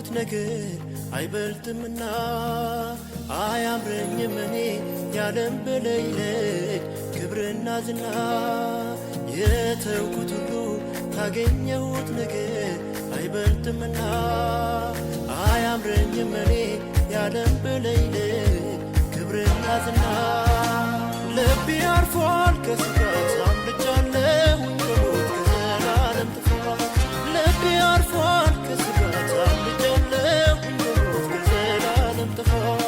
ካገኘሁት ነገር አይበልጥምና አያምረኝም እኔ ያለም በለይለኝ ክብርና ዝና የተውኩት ሁሉ ካገኘሁት ነገር አይበልጥምና አያምረኝም እኔ ያለም በለይለኝ ክብርና ዝና ልቤ አርፏል ከስጋት አምልጫለሁኝ ከሞት ከዘላለም ጥፋት ልቤ አርፏል ከስጋት አምልጫለሁኝ ከሞት ከዘላለም ጥፋት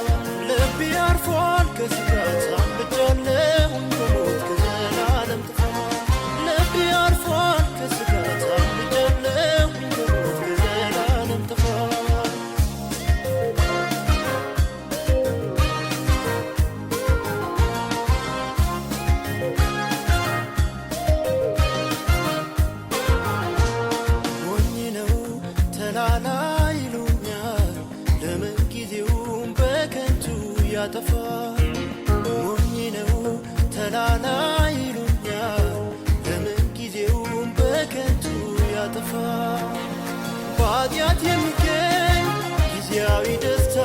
ልቤ አርፏል ከስጋት አምልጫለሁኝ ከሞት ከዘላለም ጥፋት ልቤ አርፏል ከስጋት አምልጫለሁኝ ከሞት ከዘላለም ጥፋት ያጠፋል ሞኝ ነው ተላላ ይሉኛል ለምን ጊዜውን በከንቱ ያጠፋል በኃጢአት የሚገኝ ጊዜያዊ ደስታ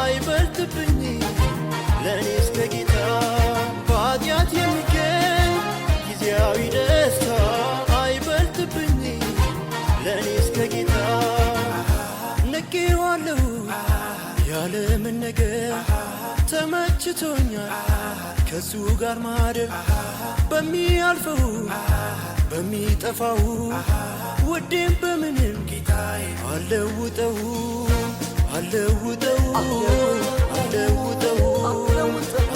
አይበልጥብኝ ለእኔስ ከጌታ በኃጢአት የሚገኝ ጊዜያዊ ደስታ አይበልጥብኝ ለእኔስ ከጌታ ንቄዋለሁ ያለምን ነገር ተመችቶኛል ከሱ ጋር ማደር በሚያልፈው በሚጠፋው ውዴም በምንም አለውጠው አለውጠው አለውጠው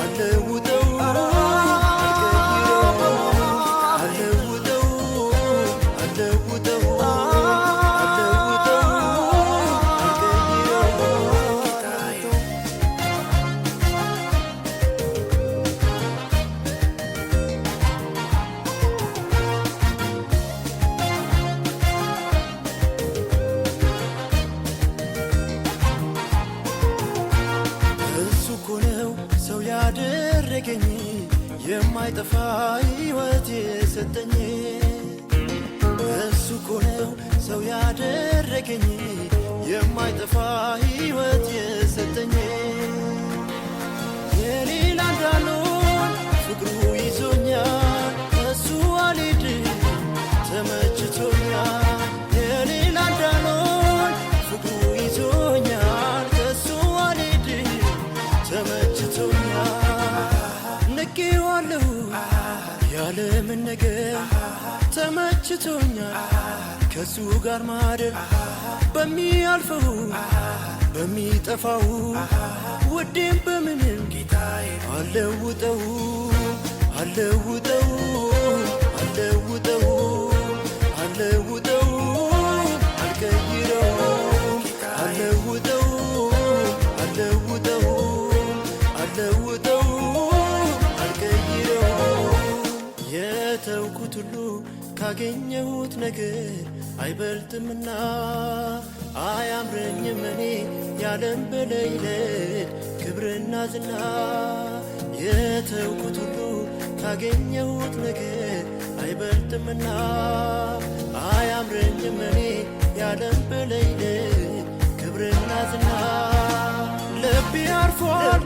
አለውጠው ያደረገኝ የማይጠፋ ሕይወት የሰጠኝ እሱ እኮ ነው ሰው ያደረገኝ የማይጠፋ ሕይወት የሰጠኝ የሌላ እንዳልሆን ፍቅሩ ይዞኛል እሱ አልሄድም ተመችቶኛል የሌላ እንዳልሆን ፍቅሩ ይዞኛል እሱ አልሄድም ተመችቶኛል ንቄዋለሁ ያለምን ነገር ተመችቶኛል ከሱ ጋር ማደር በሚያልፈው በሚጠፋው ውዴም በምንም አለውጠው አለውጠው አለውጠው አለውጠው አልቀይረው አለውጠው አለውጠው አለውጠው የተውኩት ሁሉ ካገኘሁት ነገር አይበልጥምና አያምረኝም እኔ ያለም በለይለኝ ክብርና ዝና የተውኩት ሁሉ ካገኘሁት ነገር አይበልጥምና አያምረኝም እኔ ያለም በለይለኝ ክብርና ዝና ልቤ አርፏል